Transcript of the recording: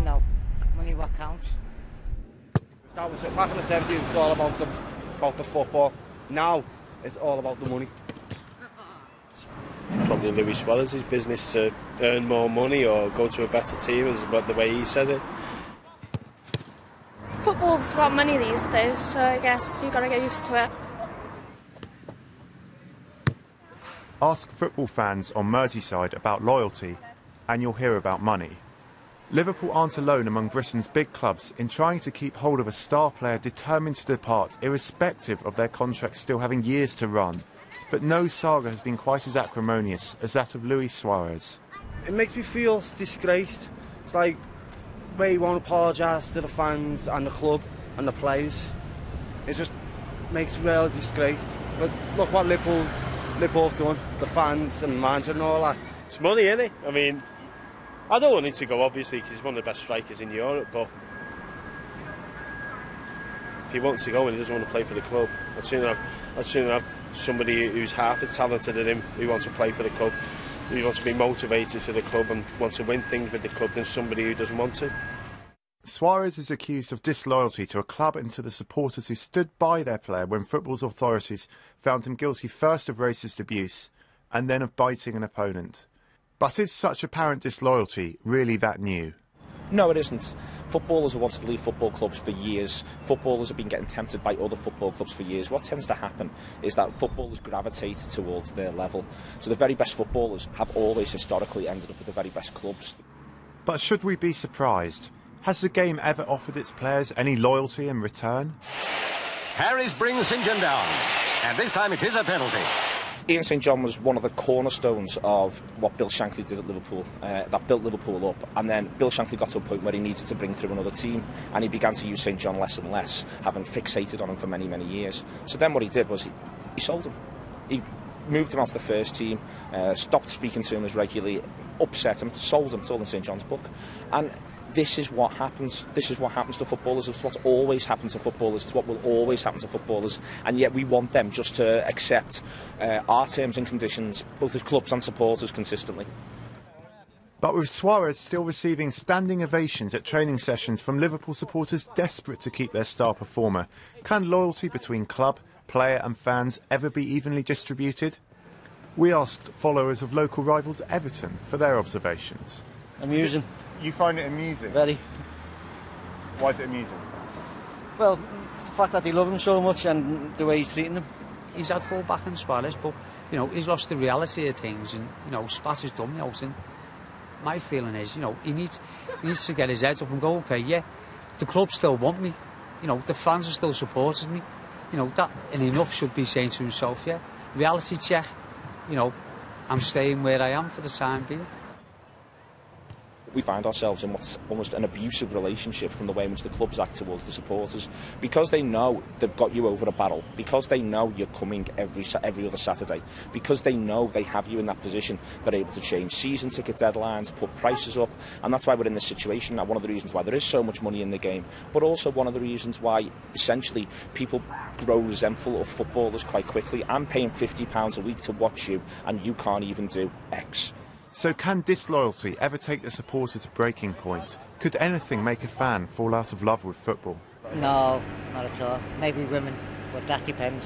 now. Money what counts. That was it. Back in the 70s, it was all about the football. Now, it's all about the money. Probably Luis Suarez's business to earn more money or go to a better team, is what the way he says it. Football's about money these days, so I guess you've got to get used to it. Ask football fans on Merseyside about loyalty, and you'll hear about money. Liverpool aren't alone among Britain's big clubs in trying to keep hold of a star player determined to depart, irrespective of their contracts still having years to run. But no saga has been quite as acrimonious as that of Luis Suarez. It makes me feel disgraced. It's like where you won't apologise to the fans and the club and the players. It just makes me really disgraced. But look what Liverpool have done, the fans and manager and all that. It's money, isn't it? I mean, I don't want him to go, obviously, because he's one of the best strikers in Europe, but if he wants to go and he doesn't want to play for the club, I'd sooner have somebody who's half as talented as him, who wants to play for the club, who wants to be motivated for the club and wants to win things with the club, than somebody who doesn't want to. Suarez is accused of disloyalty to a club and to the supporters who stood by their player when football's authorities found him guilty first of racist abuse and then of biting an opponent. But is such apparent disloyalty really that new? No, it isn't. Footballers have wanted to leave football clubs for years. Footballers have been getting tempted by other football clubs for years. What tends to happen is that footballers gravitate towards their level. So the very best footballers have always historically ended up with the very best clubs. But should we be surprised? Has the game ever offered its players any loyalty in return? Harris brings St John down, and this time it is a penalty. Ian St John was one of the cornerstones of what Bill Shankly did at Liverpool, that built Liverpool up, and then Bill Shankly got to a point where he needed to bring through another team, and he began to use St John less and less, having fixated on him for many, many years. So then what he did was he sold him. He moved him onto the first team, stopped speaking to him as regularly, upset him, sold him. It's all in St John's book. And this is what happens. This is what happens to footballers. It's what's always happened to footballers. It's what will always happen to footballers. And yet we want them just to accept our terms and conditions, both as clubs and supporters, consistently. But with Suarez still receiving standing ovations at training sessions from Liverpool supporters desperate to keep their star performer, can loyalty between club, player and fans ever be evenly distributed? We asked followers of local rivals Everton for their observations. Amusing. You find it amusing? Very. Why is it amusing? Well, the fact that they love him so much and the way he's treating them. He's had full back in Suarez, but, you know, he's lost the reality of things and, you know, spat his dummy out. And my feeling is, you know, he needs to get his head up and go, OK, yeah, the club still want me. You know, the fans are still supporting me. You know, that and enough should be saying to himself, yeah, reality check, you know, I'm staying where I am for the time being. We find ourselves in what's almost an abusive relationship from the way in which the clubs act towards the supporters, because they know they've got you over a barrel, because they know you're coming every other Saturday, because they know they have you in that position. They're able to change season ticket deadlines, put prices up, and that's why we're in this situation now. One of the reasons why there is so much money in the game, but also one of the reasons why essentially people grow resentful of footballers quite quickly. I'm paying £50 a week to watch you and you can't even do X. So can disloyalty ever take the supporter to breaking point? Could anything make a fan fall out of love with football? No, not at all. Maybe women, but that depends.